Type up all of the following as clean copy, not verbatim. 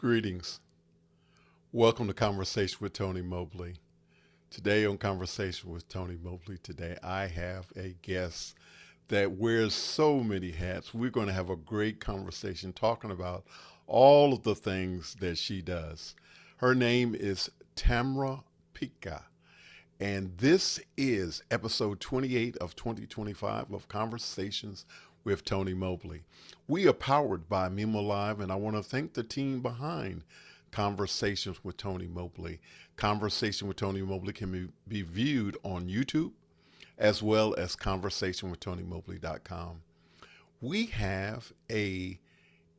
Greetings. Welcome to Conversation with Tony Mobley. Today on Conversation with Tony Mobley, today I have a guest that wears so many hats. We're going to have a great conversation talking about all of the things that she does. Her name is Tamra Pica, and this is episode 28 of 2025 of Conversations with Tony Mobley. We are powered by Mimo Live, and I want to thank the team behind Conversations with Tony Mobley. Conversation with Tony Mobley can be viewed on YouTube as well as conversationwithtonymobley.com. We have a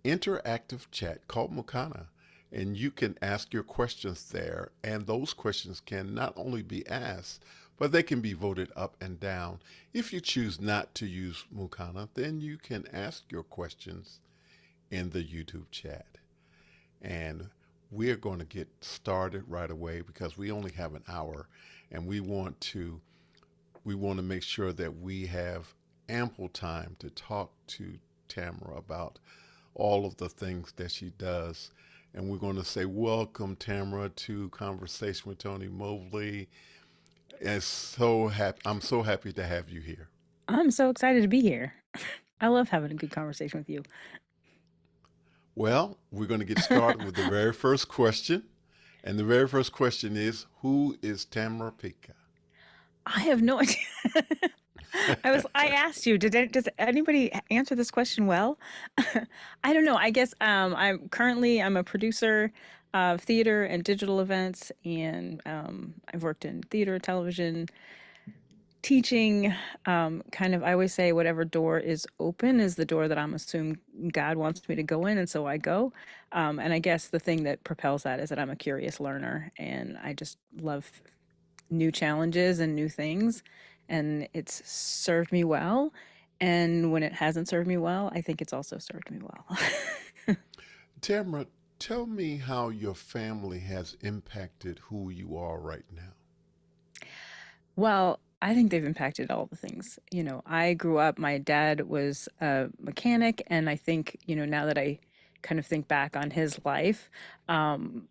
interactive chat called Mukana, and you can ask your questions there, and those questions can not only be asked, but they can be voted up and down. If you choose not to use Mukana, then you can ask your questions in the YouTube chat. And we're going to get started right away because we only have an hour, and we want to make sure that we have ample time to talk to Tamra about all of the things that she does. And we're going to say, welcome, Tamra, to Conversation with Tony Mobley. I'm so happy to have you here. I'm so excited to be here. I love having a good conversation with you. Well, we're going to get started with the very first question. And the very first question is, who is Tamra Pica? I have no idea. I asked you, does anybody answer this question well? I don't know. I guess I'm a producer of theater and digital events, and I've worked in theater, television, teaching. I always say whatever door is open is the door that I'm assuming God wants me to go in, and so I go. And I guess the thing that propels that is that I'm a curious learner, and I just love new challenges and new things, and it's served me well. And when it hasn't served me well, I think it's also served me well. Tamra, tell me how your family has impacted who you are right now. Well, I think they've impacted all the things. I grew up, my dad was a mechanic, and I think, now that I kind of think back on his life, I'm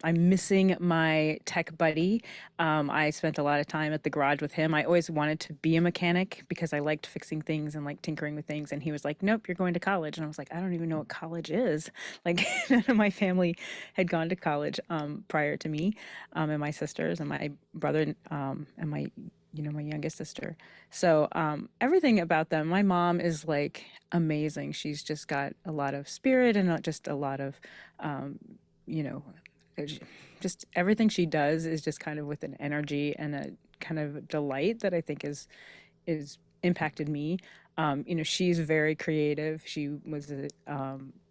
missing my tech buddy. I spent a lot of time at the garage with him. I always wanted to be a mechanic because I liked fixing things and like tinkering with things. And he was like, "Nope, you're going to college." And I was like, "I don't even know what college is." Like none of my family had gone to college prior to me, and my sisters and my brother and my youngest sister. So everything about them. My mom is like amazing. She's just got a lot of spirit and not just a lot of, um, you know, just everything she does is just kind of with an energy and a kind of delight that I think is impacted me. She's very creative. She was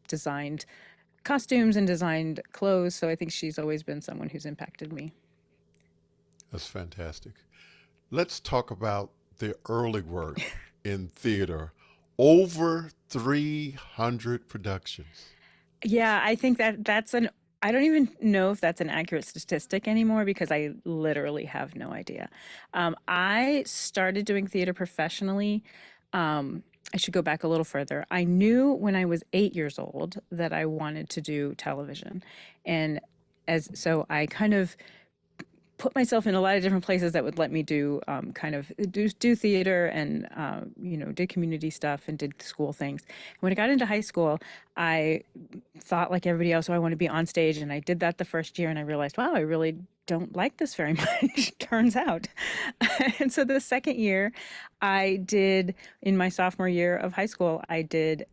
designed costumes and designed clothes, so I think she's always been someone who's impacted me. That's fantastic. Let's talk about the early work in theater. Over 300 productions. Yeah, I think I don't even know if that's an accurate statistic anymore because I literally have no idea. I started doing theater professionally. I should go back a little further. I knew when I was 8 years old that I wanted to do television. And so I kind of put myself in a lot of different places that would let me do do theater and did community stuff and did school things. When I got into high school, I thought like everybody else, oh, I want to be on stage, and I did that the first year, and I realized, wow, I really don't like this very much. Turns out. And so the second year, I did in my sophomore year of high school, I did.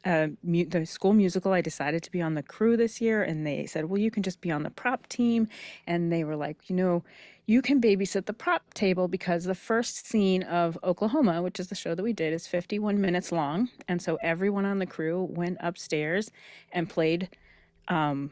The school musical. I decided to be on the crew this year, and they said, "Well, you can just be on the prop team." And they were like, "You can babysit the prop table because the first scene of Oklahoma, which is the show that we did, is 51 minutes long." And so everyone on the crew went upstairs and played um,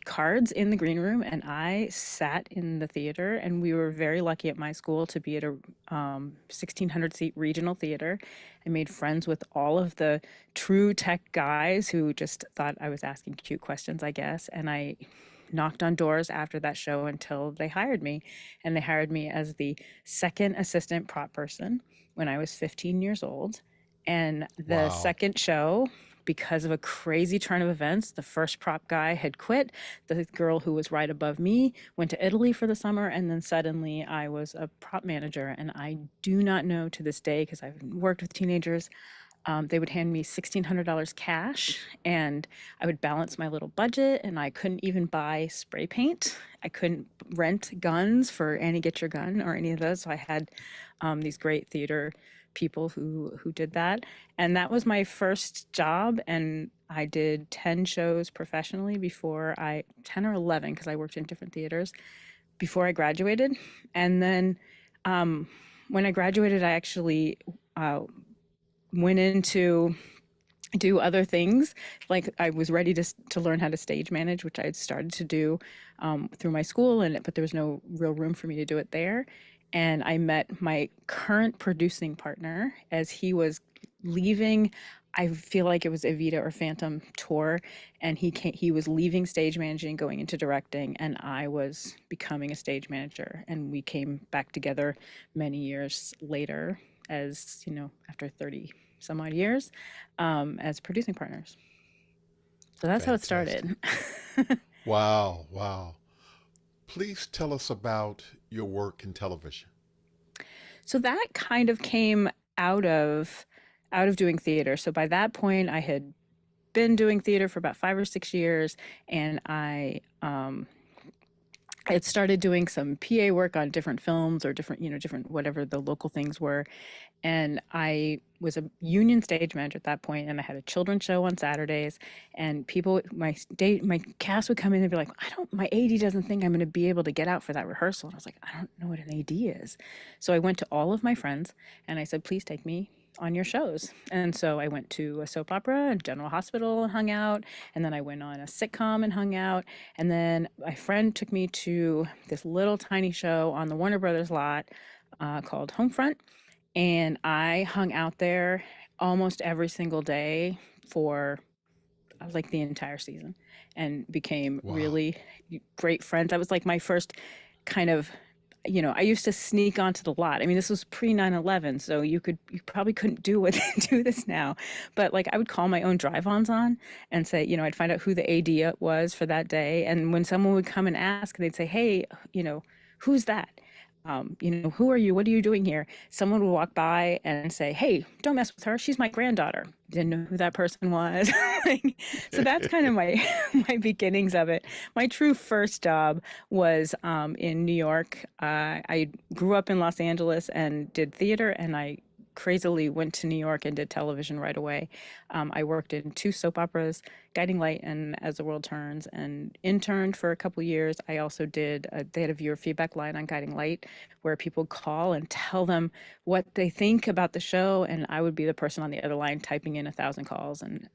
cards in the green room, and I sat in the theater. And we were very lucky at my school to be at a 1,600 seat regional theater. I made friends with all of the true tech guys who just thought I was asking cute questions, I guess. And I knocked on doors after that show until they hired me. And they hired me as the second assistant prop person when I was 15 years old. And the Wow. second show because of a crazy turn of events, the first prop guy had quit. The girl who was right above me went to Italy for the summer, and then suddenly I was a prop manager. And I do not know to this day, because I've worked with teenagers, they would hand me $1,600 cash, and I would balance my little budget, and I couldn't even buy spray paint. I couldn't rent guns for Annie Get Your Gun or any of those. So I had these great theater people who did that, and that was my first job. And I did 10 shows professionally before I 10 or 11, because I worked in different theaters before I graduated. And then when I graduated, I actually uh, went into do other things. Like I was ready to learn how to stage manage, which I had started to do through my school, and but there was no real room for me to do it there. And I met my current producing partner as he was leaving. I feel like it was Evita or Phantom tour, and he was leaving stage managing, going into directing, and I was becoming a stage manager. And we came back together many years later, as you know, after 30 some odd years, as producing partners. So that's how it Fantastic. started. Wow, wow. Please tell us about your work in television. So that kind of came out of out of doing theater. So by that point, I had been doing theater for about 5 or 6 years, and I had started doing some PA work on different films or different, different whatever the local things were. And I was a union stage manager at that point, and I had a children's show on Saturdays. And people, my cast would come in and be like, "I don't, my AD doesn't think I'm going to be able to get out for that rehearsal." And I was like, "I don't know what an AD is." So I went to all of my friends and I said, "Please take me on your shows." And so I went to a soap opera and General Hospital and hung out, and then I went on a sitcom and hung out, and then my friend took me to this little tiny show on the Warner Brothers lot called Homefront, and I hung out there almost every single day for like the entire season, and became Wow. really great friends. That was like my first kind of, I used to sneak onto the lot. I mean, this was pre 9/11, so you probably couldn't do what do this now. But like I would call my own drive-ons on and say, I'd find out who the AD was for that day. And when someone would come and ask, they'd say, "Hey, who's that? Who are you? What are you doing here?" Someone would walk by and say, "Hey, don't mess with her. She's my granddaughter." Didn't know who that person was. Like, so that's kind of my my beginnings of it. My true first job was in New York. I grew up in Los Angeles and did theater, and I crazily went to New York and did television right away. I worked in two soap operas, Guiding Light and As the World Turns, and interned for a couple years. I also they had a viewer feedback line on Guiding Light where people call and tell them what they think about the show, and I would be the person on the other line typing in 1,000 calls and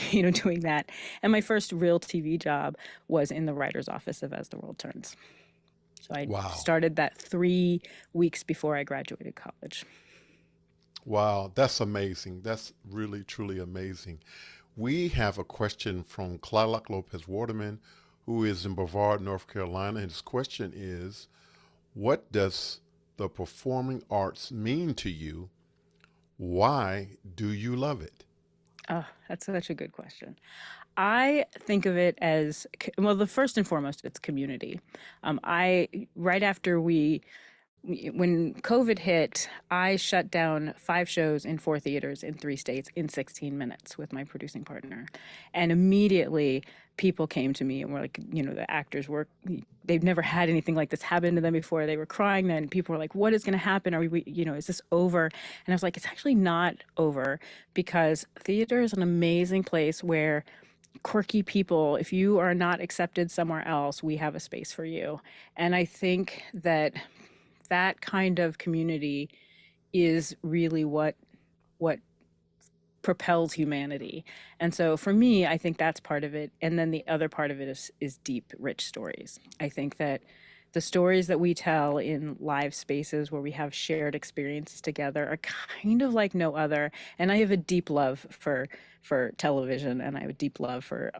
doing that. And my first real TV job was in the writer's office of As the World Turns. So I Wow. started that 3 weeks before I graduated college. Wow. That's amazing. That's really, truly amazing. We have a question from Clark Lopez Waterman, who is in Brevard, North Carolina. And his question is, what does the performing arts mean to you? Why do you love it? Oh, that's such a good question. I think of it as, well, the first and foremost, it's community. I right after when COVID hit, I shut down 5 shows in 4 theaters in 3 states in 16 minutes with my producing partner. And immediately people came to me and were like, the actors were, they've never had anything like this happen to them before. They were crying then. People were like, "What is going to happen? Are we, is this over?" And I was like, it's actually not over, because theater is an amazing place where quirky people, if you are not accepted somewhere else, we have a space for you. And I think that that kind of community is really what propels humanity. And so for me, I think that's part of it. And then the other part of it is deep, rich stories. I think that the stories that we tell in live spaces where we have shared experiences together are kind of like no other. And I have a deep love for television, and I have a deep love for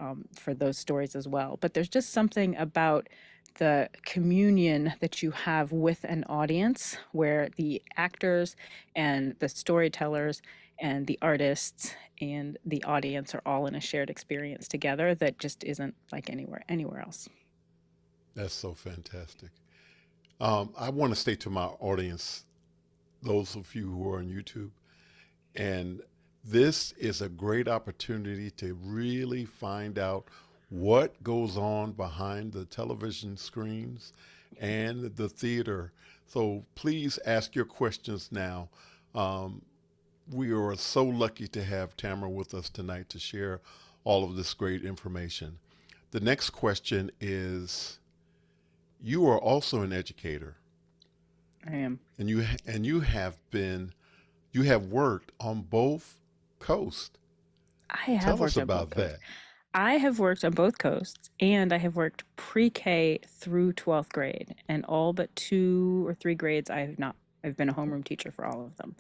those stories as well. But there's just something about the communion that you have with an audience where the actors and the storytellers and the artists and the audience are all in a shared experience together that just isn't like anywhere else. That's so fantastic. I want to say to my audience, those of you who are on YouTube, and this is a great opportunity to really find out what goes on behind the television screens and the theater. So please ask your questions now. Um, we are so lucky to have Tamra with us tonight to share all of this great information. The next question is, you are also an educator, I am. and you have worked on both coasts. I have Tell us worked on both about coasts. that. I have worked on both coasts, and I have worked pre-K through 12th grade, and all but 2 or 3 grades I have not. I've been a homeroom teacher for all of them.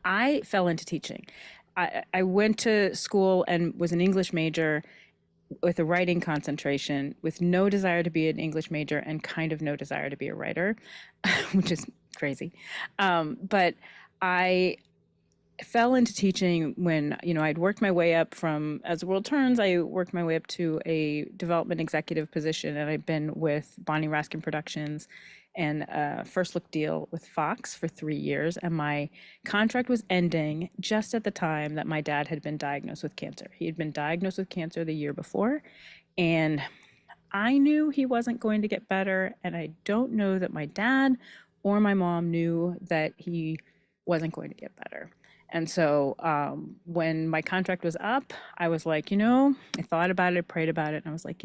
I fell into teaching. I went to school and was an English major with a writing concentration, with no desire to be an English major and kind of no desire to be a writer, which is crazy. But I fell into teaching when I'd worked my way up from, as the world turns, I worked my way up to a development executive position, and I've been with Bonnie Raskin Productions and a first look deal with Fox for 3 years, and my contract was ending just at the time that my dad had been diagnosed with cancer. He had been diagnosed with cancer the year before, and I knew he wasn't going to get better, and I don't know that my dad or my mom knew that he wasn't going to get better. And so when my contract was up, I was like, I thought about it, I prayed about it, and I was like,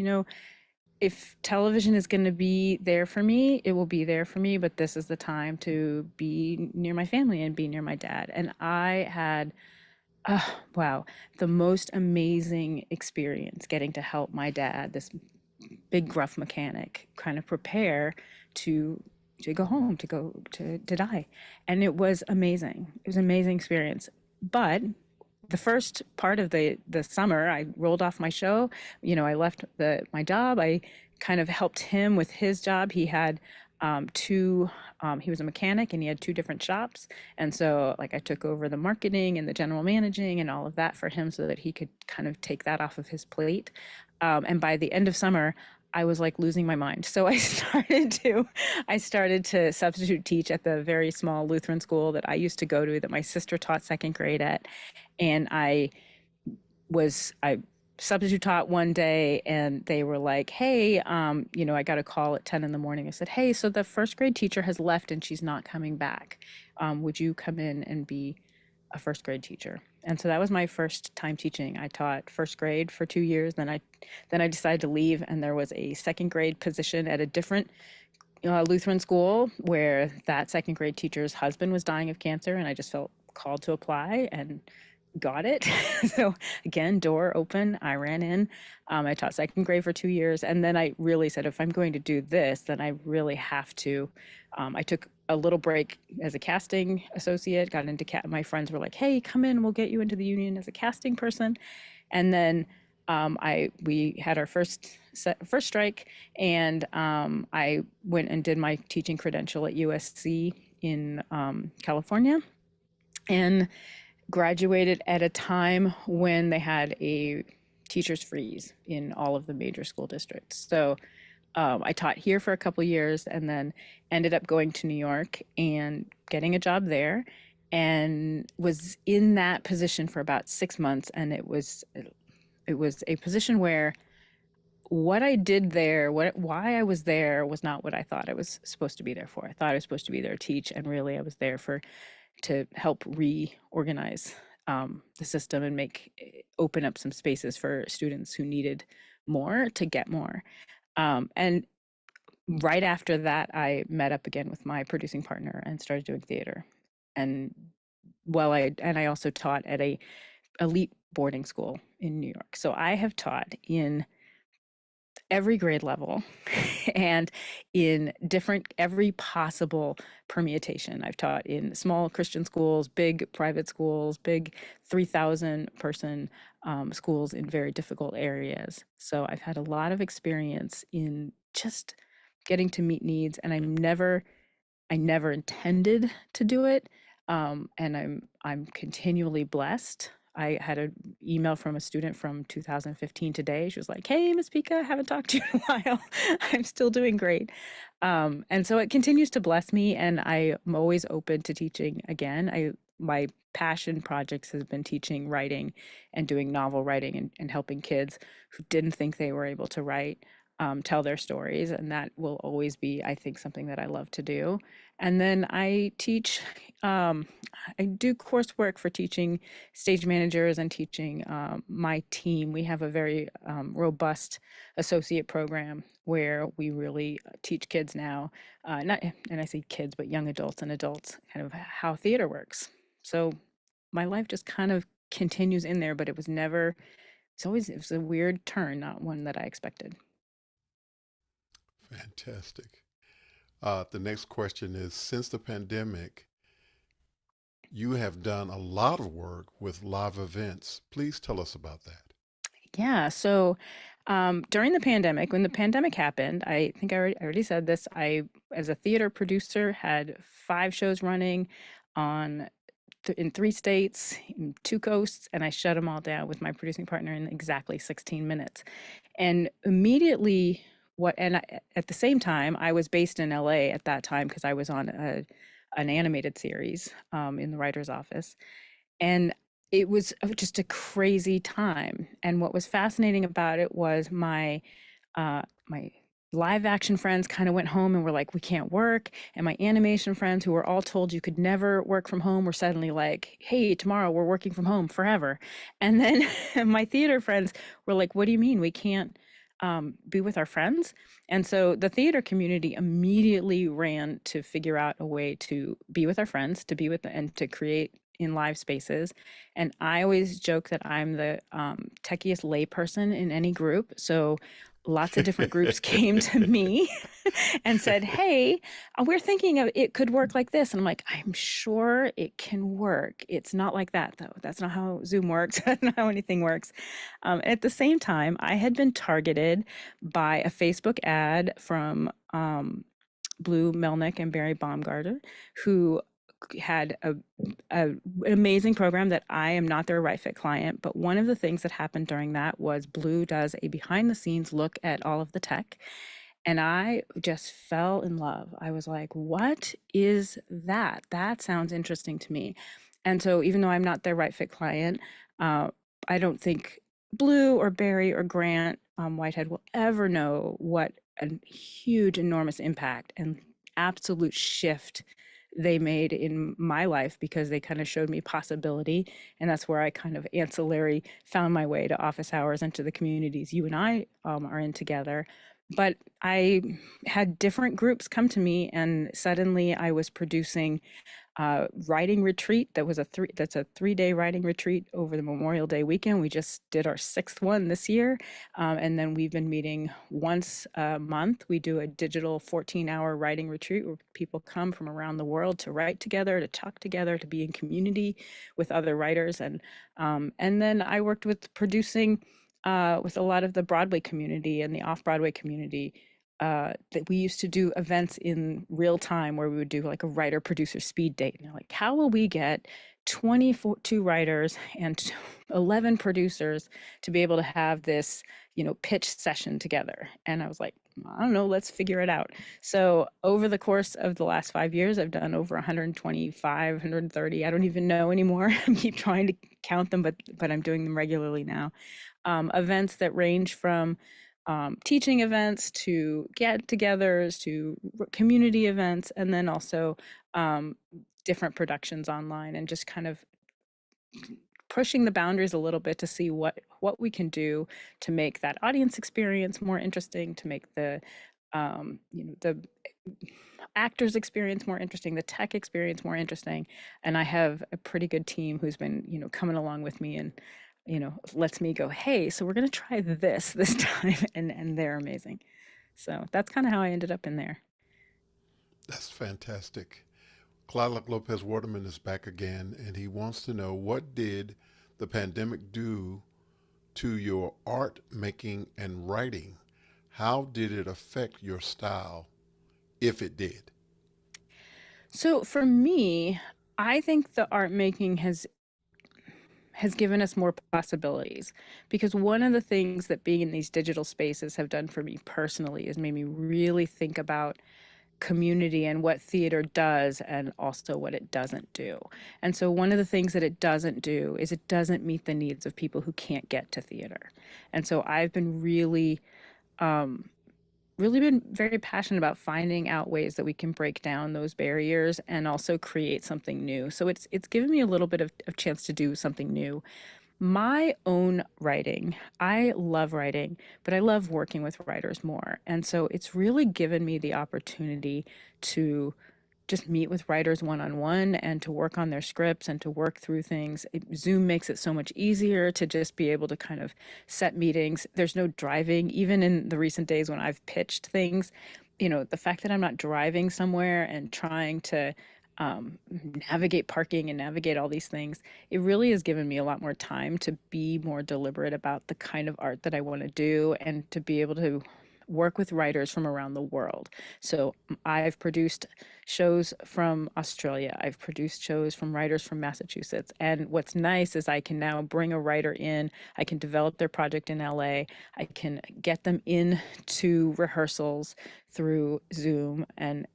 if television is going to be there for me, it will be there for me, but this is the time to be near my family and be near my dad. And I had, wow, the most amazing experience getting to help my dad, this big gruff mechanic, kind of prepare to go home, to die. And it was amazing. It was an amazing experience. But the first part of the summer, I rolled off my show. I left my job. I kind of helped him with his job. He had two. He was a mechanic, and he had 2 different shops. And so, like, I took over the marketing and the general managing and all of that for him, so that he could kind of take that off of his plate. And by the end of summer, I was like losing my mind. So I started to substitute teach at the very small Lutheran school that I used to go to, that my sister taught second grade at. And I substitute taught one day, and they were like, hey, I got a call at 10 in the morning. I said, hey, so the first grade teacher has left and she's not coming back. Would you come in and be a first grade teacher? And so that was my first time teaching. I taught first grade for 2 years. Then I decided to leave, and there was a second grade position at a different Lutheran school where that second grade teacher's husband was dying of cancer, and I just felt called to apply and got it. So again, door open, I ran in. I taught second grade for 2 years, and then I really said, if I'm going to do this, then I really have to. I took a little break as a casting associate, got into my friends were like, hey, come in, we'll get you into the union as a casting person. And then we had our first strike, and I went and did my teaching credential at USC in California, and graduated at a time when they had a teachers freeze in all of the major school districts. So I taught here for a couple years, and then ended up going to New York and getting a job there, and was in that position for about 6 months. And it was a position where what I did there, why I was there, was not what I thought I was supposed to be there for. I thought I was supposed to be there to teach, and really I was there to help reorganize the system and open up some spaces for students who needed more to get more. And right after that, I met up again with my producing partner and started doing theater. And I also taught at a elite boarding school in New York. So I have taught in every grade level and in every possible permutation. I've taught in small Christian schools, big private schools, big 3,000 person schools in very difficult areas. So I've had a lot of experience in just getting to meet needs, and I never intended to do it. And I'm continually blessed. I had an email from a student from 2015 today. She was like, "Hey, Miss Pica, I haven't talked to you in a while. I'm still doing great." And so it continues to bless me, and I'm always open to teaching again. My passion projects has been teaching writing and doing novel writing and helping kids who didn't think they were able to write tell their stories, and that will always be, I think, something that I love to do. And then I teach. Um, I do coursework for teaching stage managers and teaching my team. We have a very robust associate program where we really teach kids now, not, and I say kids, but young adults and adults, kind of how theater works. So my life just kind of continues in there, but it was a weird turn, not one that I expected. Fantastic. The next question is, since the pandemic, you have done a lot of work with live events. Please tell us about that. Yeah. So during the pandemic, when the pandemic happened, I think I already said this. As a theater producer, had 5 shows running on in 3 states, in 2 coasts, and I shut them all down with my producing partner in exactly 16 minutes. And immediately, at the same time, I was based in LA at that time because I was on an animated series in the writer's office. And it was just a crazy time. And what was fascinating about it was my live action friends kind of went home and were like, we can't work. And my animation friends, who were all told you could never work from home, were suddenly like, hey, tomorrow we're working from home forever. And then my theater friends were like, what do you mean we can't be with our friends? And so the theater community immediately ran to figure out a way to be with our friends, to be with and to create in live spaces. And I always joke that I'm the techiest layperson in any group. So lots of different groups came to me and said, "Hey, we're thinking of it could work like this." And I'm like, "I'm sure it can work. It's not like that, though. That's not how Zoom works. That's not how anything works." At the same time, I had been targeted by a Facebook ad from Blue Melnick and Barry Baumgarter, who had an amazing program that I am not their right fit client. But one of the things that happened during that was Blue does a behind the scenes look at all of the tech. And I just fell in love. I was like, what is that? That sounds interesting to me. And so, even though I'm not their right fit client, uh, I don't think Blue or Barry or Grant Whitehead will ever know what a huge, enormous impact and absolute shift they made in my life, because they kind of showed me possibility. And that's where I kind of ancillary found my way to office hours and to the communities you and I are in together. But I had different groups come to me, and suddenly I was producing writing retreat that's a 3-day writing retreat over the Memorial Day weekend. We just did our 6th one this year. And then we've been meeting once a month. We do a digital 14-hour writing retreat where people come from around the world to write together, to talk together, to be in community with other writers. And then I worked with producing with a lot of the Broadway community and the off-Broadway community, that we used to do events in real time where we would do like a writer producer speed date. And they're like, how will we get 22 writers and 11 producers to be able to have this, pitch session together? And I was like, I don't know, let's figure it out. So over the course of the last 5 years, I've done over 125, 130. I don't even know anymore. I keep trying to count them, but I'm doing them regularly now. Events that range from teaching events to get-togethers to community events, and then also um, different productions online, and just kind of pushing the boundaries a little bit to see what we can do to make that audience experience more interesting, to make the actors experience more interesting, the tech experience more interesting. And I have a pretty good team who's been, coming along with me and, lets me go, hey, so we're going to try this time. And they're amazing. So that's kind of how I ended up in there. That's fantastic. Clyde Lopez Waterman is back again, and he wants to know, what did the pandemic do to your art making and writing? How did it affect your style, if it did? So for me, I think the art making has given us more possibilities because one of the things that being in these digital spaces have done for me personally is made me really think about community and what theater does and also what it doesn't do. And so one of the things that it doesn't do is it doesn't meet the needs of people who can't get to theater. And so I've been really been very passionate about finding out ways that we can break down those barriers and also create something new. So it's given me a little bit of chance to do something new. My own writing, I love writing, but I love working with writers more. And so it's really given me the opportunity to just meet with writers one on one and to work on their scripts and to work through things. Zoom makes it so much easier to just be able to kind of set meetings. There's no driving, even in the recent days when I've pitched things. The fact that I'm not driving somewhere and trying to navigate parking and navigate all these things, it really has given me a lot more time to be more deliberate about the kind of art that I want to do and to be able to work with writers from around the world. So I've produced shows from Australia. I've produced shows from writers from Massachusetts. And what's nice is I can now bring a writer in, I can develop their project in LA, I can get them into rehearsals through Zoom and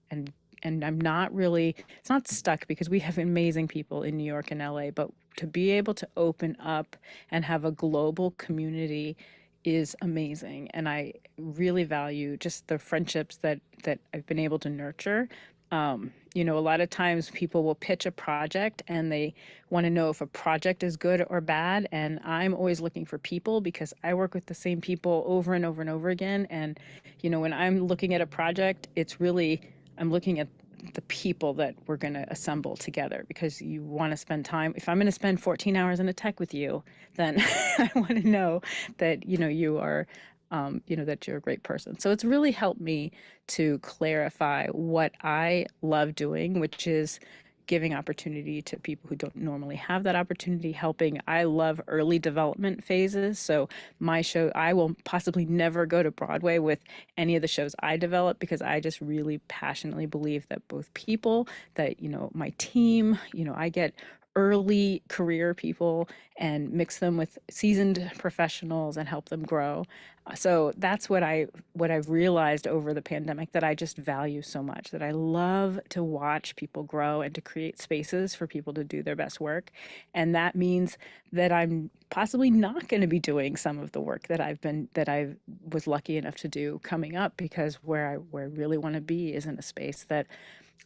I'm not really, it's not stuck because we have amazing people in New York and LA, but to be able to open up and have a global community is amazing. And I really value just the friendships that I've been able to nurture. A lot of times people will pitch a project and they want to know if a project is good or bad. And I'm always looking for people because I work with the same people over and over and over again. And, when I'm looking at a project, I'm looking at the people that we're going to assemble together because you want to spend time. If I'm going to spend 14 hours in a tech with you, then I want to know that, that you're a great person. So it's really helped me to clarify what I love doing, which is giving opportunity to people who don't normally have that opportunity, helping. I love early development phases. So my show, I will possibly never go to Broadway with any of the shows I develop because I just really passionately believe that both people, that, my team, I get early career people and mix them with seasoned professionals and help them grow. So that's what I've realized over the pandemic that I just value so much, that I love to watch people grow and to create spaces for people to do their best work. And that means that I'm possibly not going to be doing some of the work that I was lucky enough to do coming up because where I really want to be is in a space that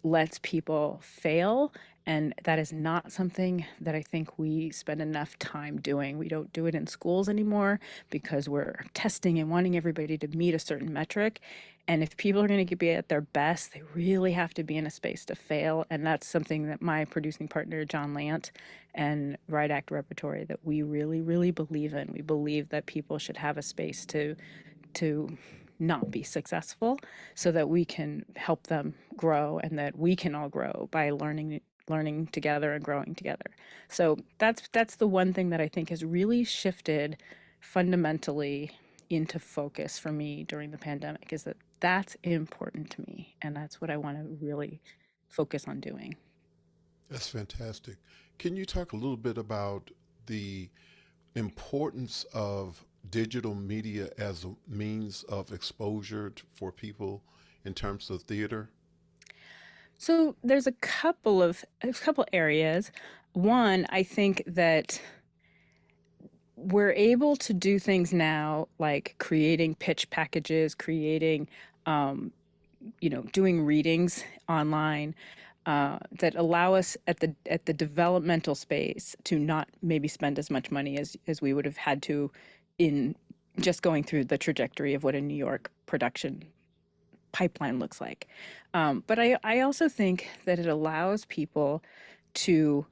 lets people fail. And that is not something that I think we spend enough time doing. We don't do it in schools anymore because we're testing and wanting everybody to meet a certain metric. And if people are going to be at their best, they really have to be in a space to fail. And that's something that my producing partner, John Lant, and Right Act Repertory, that we really, really believe in. We believe that people should have a space to not be successful so that we can help them grow and that we can all grow by learning together and growing together. So that's the one thing that I think has really shifted fundamentally into focus for me during the pandemic, is that that's important to me and that's what I want to really focus on doing. That's fantastic. Can you talk a little bit about the importance of digital media as a means of exposure for people in terms of theater? So there's a couple areas. One, I think that we're able to do things now like creating pitch packages, creating, um, doing readings online, that allow us at the developmental space to not maybe spend as much money as we would have had to in just going through the trajectory of what a New York production pipeline looks like. But I also think that it allows people to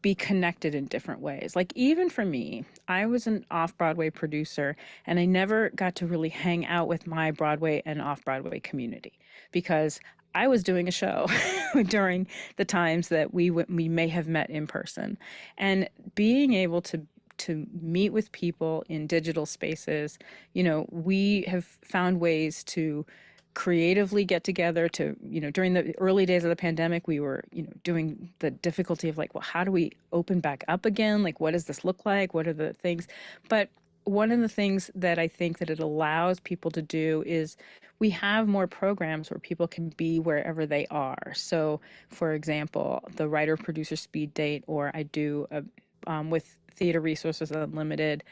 be connected in different ways. Like, even for me, I was an off Broadway producer and I never got to really hang out with my Broadway and off Broadway community because I was doing a show during the times that we may have met in person. And being able to meet with people in digital spaces, we have found ways to creatively get together to, during the early days of the pandemic, we were, doing the difficulty of like, well, how do we open back up again? Like, what does this look like? What are the things? But one of the things that I think that it allows people to do is we have more programs where people can be wherever they are. So, for example, the writer producer speed date, or I do with Theater Resources Unlimited,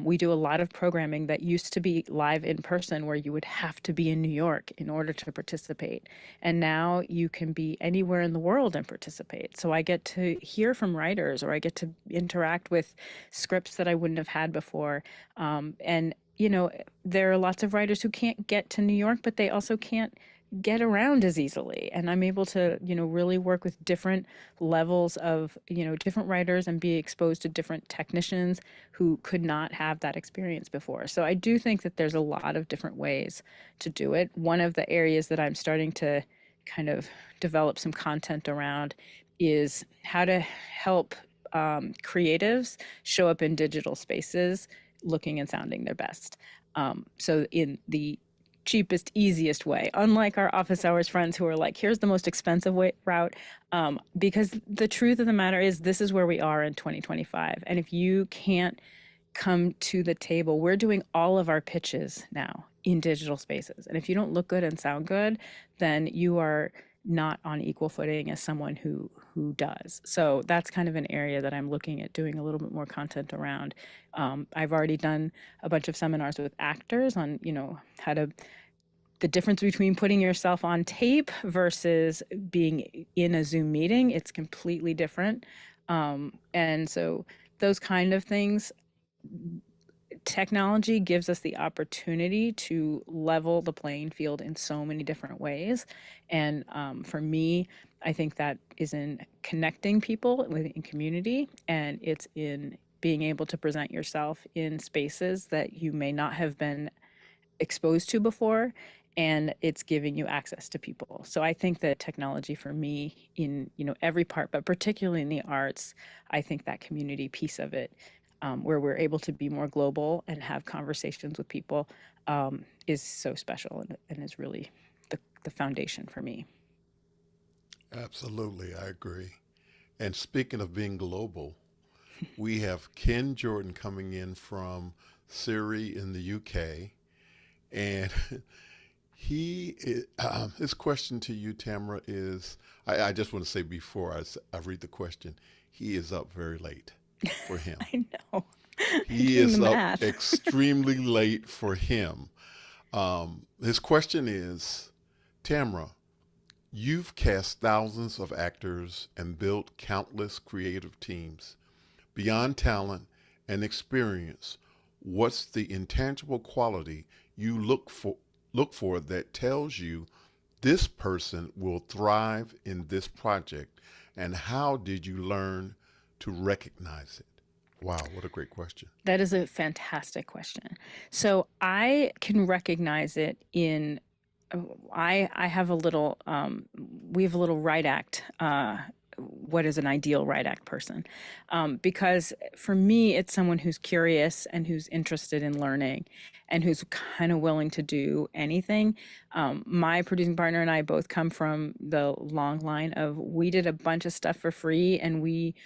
we do a lot of programming that used to be live in person where you would have to be in New York in order to participate. And now you can be anywhere in the world and participate. So I get to hear from writers, or I get to interact with scripts that I wouldn't have had before. And, there are lots of writers who can't get to New York, but they also can't get around as easily. And I'm able to, really work with different levels of, different writers and be exposed to different technicians who could not have that experience before. So I do think that there's a lot of different ways to do it. One of the areas that I'm starting to kind of develop some content around is how to help creatives show up in digital spaces looking and sounding their best. So in the cheapest, easiest way, unlike our office hours friends who are like, here's the most expensive route. Because the truth of the matter is, this is where we are in 2025. And if you can't come to the table, we're doing all of our pitches now in digital spaces. And if you don't look good and sound good, then you are not on equal footing as someone who does. So that's kind of an area that I'm looking at doing a little bit more content around. I've already done a bunch of seminars with actors on, how to the difference between putting yourself on tape versus being in a Zoom meeting. It's completely different. And so those kind of things, technology gives us the opportunity to level the playing field in so many different ways. And for me, I think that is in connecting people in community, and it's in being able to present yourself in spaces that you may not have been exposed to before, and it's giving you access to people. So I think that technology for me in, every part, but particularly in the arts, I think that community piece of it, where we're able to be more global and have conversations with people, is so special, and is really the foundation for me. Absolutely, I agree. And speaking of being global, we have Ken Jordan coming in from Surrey in the UK, and his question to you, Tamra, is I just want to say before I read the question, he is up very late for him. I know. He Doing the is up math. extremely late for him. His question is, Tamra, you've cast thousands of actors and built countless creative teams. Beyond talent and experience, what's the intangible quality you look for that tells you this person will thrive in this project, and how did you learn to recognize it? Wow, what a great question. That is a fantastic question. So I can recognize it in I have a little we have a little right act, what is an ideal right act person, because for me it's someone who's curious and who's interested in learning and who's kind of willing to do anything. My producing partner and I both come from the long line of, we did a bunch of stuff for free and we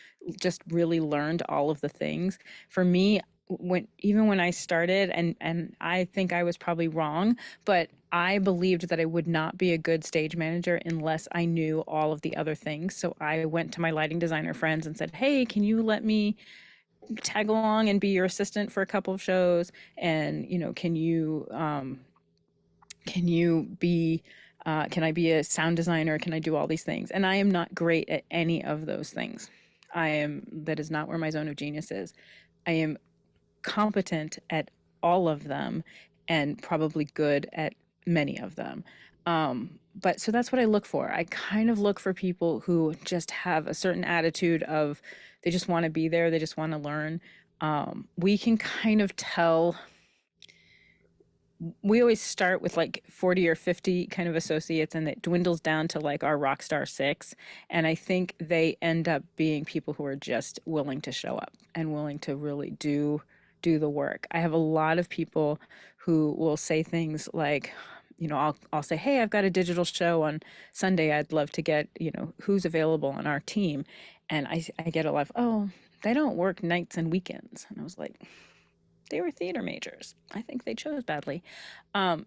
just really learned all of the things. For me, when I started, and I think I was probably wrong, but I believed that I would not be a good stage manager unless I knew all of the other things. So I went to my lighting designer friends and said, "Hey, can you let me tag along and be your assistant for a couple of shows? And can you be can I be a sound designer? Can I do all these things?" And I am not great at any of those things. That is not where my zone of genius is. I am competent at all of them and probably good at many of them. But so that's what I look for. I kind of look for people who just have a certain attitude of, they just want to be there, they just want to learn. We can kind of tell. We always start with like 40 or 50 kind of associates, and it dwindles down to like our rock star six. And I think they end up being people who are just willing to show up and willing to really do the work. I have a lot of people who will say things like, I'll say, hey, I've got a digital show on Sunday. I'd love to get, who's available on our team. And I get a lot of, oh, they don't work nights and weekends. And I was like, they were theater majors. I think they chose badly.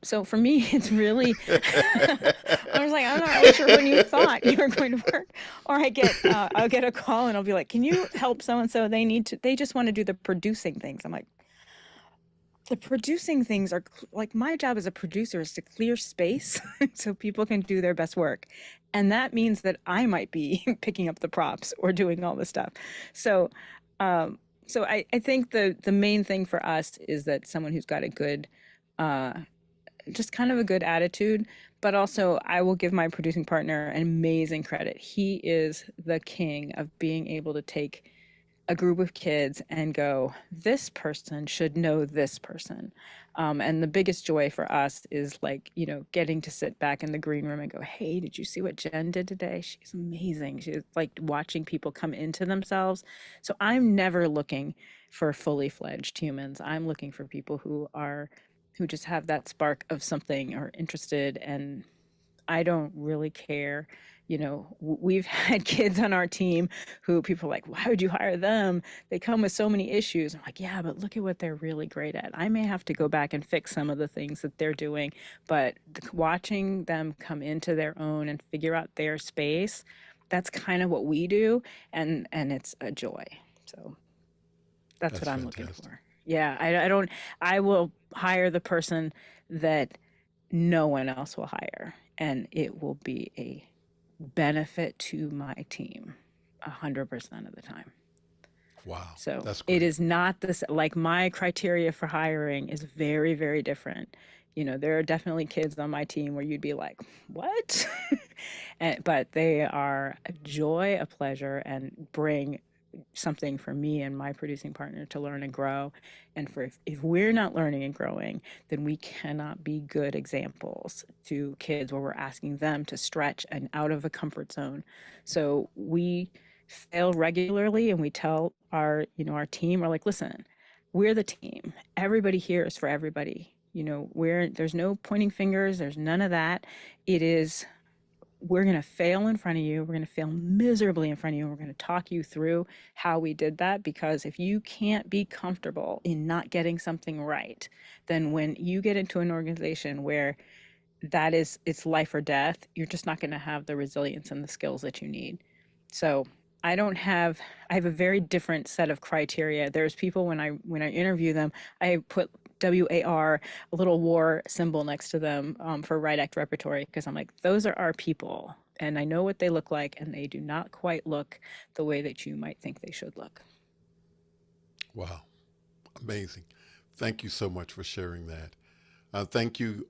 So for me, it's really, I was like, I'm not really sure when you thought you were going to work. Or I'll get a call and I'll be like, can you help so and so? They just want to do the producing things. I'm like, the producing things are like my job as a producer is to clear space so people can do their best work. And that means that I might be picking up the props or doing all the stuff. So, um, so I think the main thing for us is that someone who's got a good, uh, just kind of a good attitude, but also I will give my producing partner an amazing credit. He is the king of being able to take a group of kids and go, this person should know this person. And the biggest joy for us is like, getting to sit back in the green room and go, hey, did you see what Jen did today? She's amazing. She's like watching people come into themselves. So I'm never looking for fully fledged humans. I'm looking for people who just have that spark of something or interested, and I don't really care. We've had kids on our team who people are like, why would you hire them? They come with so many issues. I'm like, yeah, but look at what they're really great at. I may have to go back and fix some of the things that they're doing, but watching them come into their own and figure out their space, that's kind of what we do. And it's a joy. So that's That's what I'm looking fantastic. for. Yeah, I don't, I will hire the person that no one else will hire, and it will be a benefit to my team 100% of the time. Wow, So that's it great. is not this, like my criteria for hiring is very, very different. There are definitely kids on my team where you'd be like, what? But they are a joy, a pleasure, and bring something for me and my producing partner to learn and grow. And for if we're not learning and growing, then we cannot be good examples to kids where we're asking them to stretch and out of a comfort zone. So we fail regularly and we tell our team, we're like, listen, we're the team. Everybody here is for everybody. There's no pointing fingers, there's none of that. It is, we're going to fail in front of you. We're going to fail miserably in front of you. We're going to talk you through how we did that. Because if you can't be comfortable in not getting something right, then when you get into an organization where that is, it's life or death, you're just not going to have the resilience and the skills that you need. So I don't have, I have a very different set of criteria. There's people when I interview them, I put WAR, a little war symbol next to them, for Right Act Repertory, because I'm like, those are our people. And I know what they look like, and they do not quite look the way that you might think they should look. Wow, amazing. Thank you so much for sharing that. Thank you,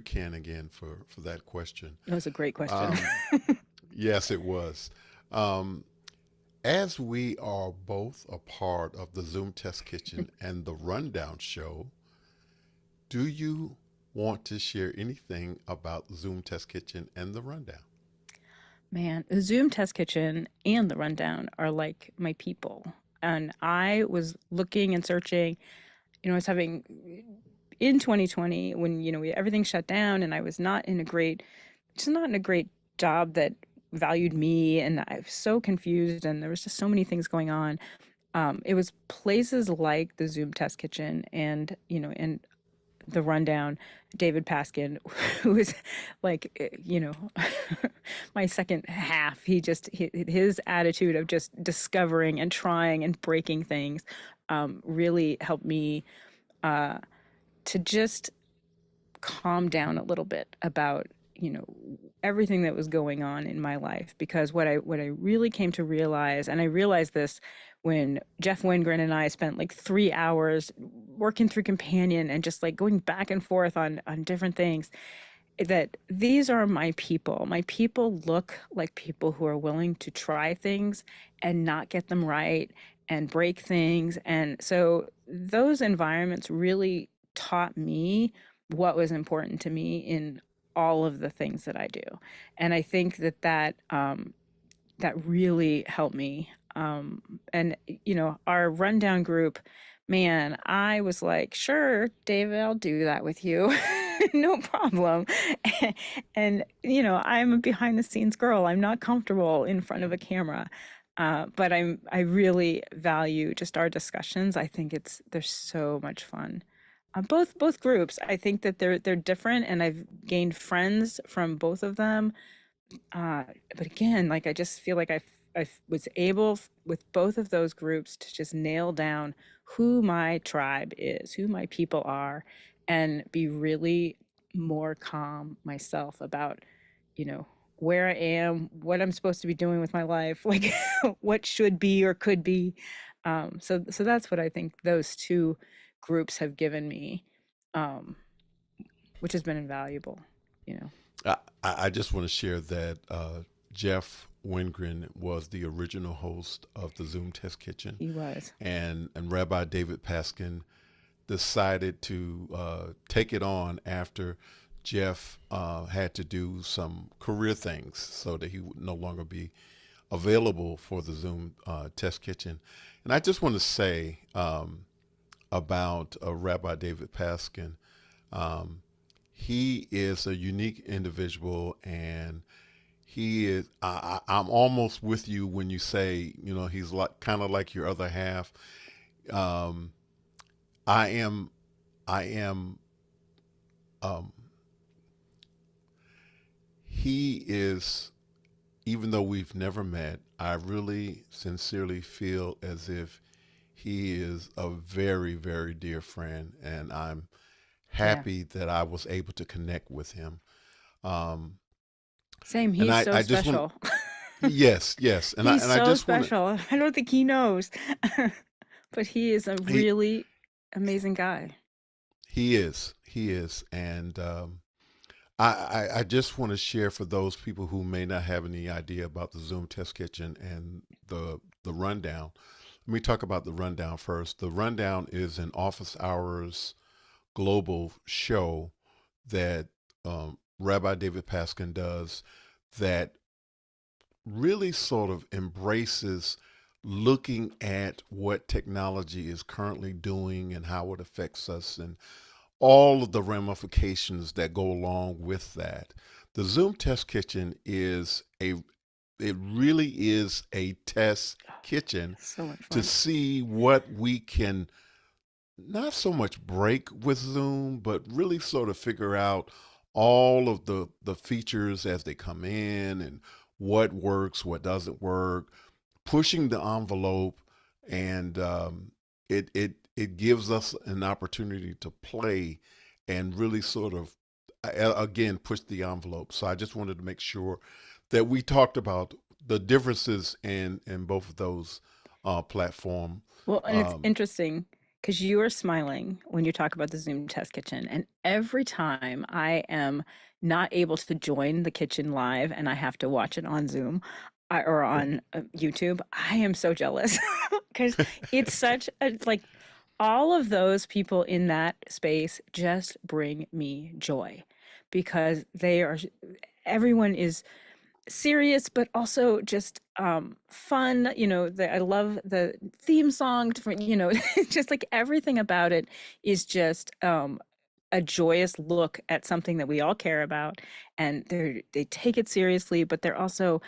Ken, again for that question. That was a great question. Um, yes, it was. Um, as we are both a part of the Zoom Test Kitchen and the Rundown Show, do you want to share anything about Zoom Test Kitchen and the Rundown? Man, the Zoom Test Kitchen and the Rundown are like my people. And I was looking and searching, I was having in 2020 when, everything shut down and I was not in a great, just not in a great job that valued me. And I was so confused and there was just so many things going on. It was places like the Zoom Test Kitchen and the Rundown, David Paskin, who is like, my second half. His attitude of just discovering and trying and breaking things, really helped me, uh, to just calm down a little bit about everything that was going on in my life. Because what I really came to realize, and I realized this when Jeff Wingren and I spent like 3 hours working through Companion and just like going back and forth on different things, that these are my people. My people look like people who are willing to try things and not get them right and break things. And so those environments really taught me what was important to me in all of the things that I do. And I think that really helped me. And our Rundown group, man, I was like, sure, David, I'll do that with you. No problem. And, I'm a behind the scenes girl. I'm not comfortable in front of a camera. But I really value just our discussions. I think they're so much fun. Both groups, I think that they're different, and I've gained friends from both of them. Uh, but again, like I just feel like I was able with both of those groups to just nail down who my tribe is, who my people are, and be really more calm myself about, you know, where I am, what I'm supposed to be doing with my life, like what should be or could be. So that's what I think those two groups have given me, um, which has been invaluable, you know. I just want to share that Jeff Wingren was the original host of the Zoom Test Kitchen, He was. and Rabbi David Paskin decided to take it on after Jeff had to do some career things so that he would no longer be available for the Zoom Test Kitchen. And I just want to say about Rabbi David Paskin. Um, he is a unique individual, and he is. I'm almost with you when you say, he's like kind of like your other half. Um, I am. I am. Um, he is. Even though we've never met, I really sincerely feel as if he is a very, very dear friend, and I'm Yeah. happy that I was able to connect with him. Um, Same. and He's I, so I just want, special. yes, yes, He's and I so just want to, special. I don't think he knows, but he is a he, really amazing guy. he is, and I just want to share for those people who may not have any idea about the Zoom Test Kitchen and the rundown. Let me talk about the rundown first. The rundown is an office hours global show that Rabbi David Paskin does that really sort of embraces looking at what technology is currently doing and how it affects us and all of the ramifications that go along with that. The Zoom Test Kitchen it really is a test kitchen So much to fun. see what we can not so much break with Zoom, but really sort of figure out all of the features as they come in and what works, what doesn't work, pushing the envelope, and it gives us an opportunity to play and really sort of again push the envelope. So I just wanted to make sure that we talked about the differences in both of those platform. Well, and it's Um, interesting because you are smiling when you talk about the Zoom test kitchen. And every time I am not able to join the kitchen live and I have to watch it on Zoom or on YouTube, I am so jealous because it's such a like all of those people in that space just bring me joy because everyone is serious but also just fun. I love the theme song different, just like everything about it is just a joyous look at something that we all care about, and they take it seriously, but they're also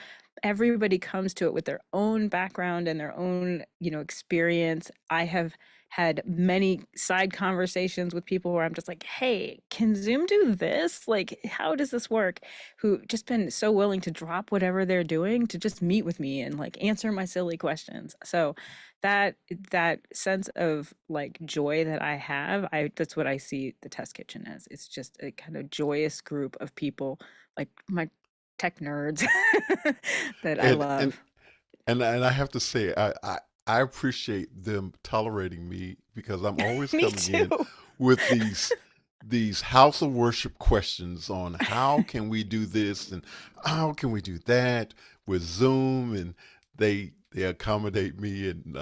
everybody comes to it with their own background and their own experience. I have had many side conversations with people where I'm just like, hey, can Zoom do this? Like, how does this work? Who just been so willing to drop whatever they're doing to just meet with me and like answer my silly questions. So that that sense of like joy that I have, I that's what I see the test kitchen as. It's just a kind of joyous group of people, like my tech nerds that I and and love. and I have to say, I appreciate them tolerating me because I'm always Me coming too. in with these house of worship questions on how can we do this and how can we do that with Zoom, and they accommodate me and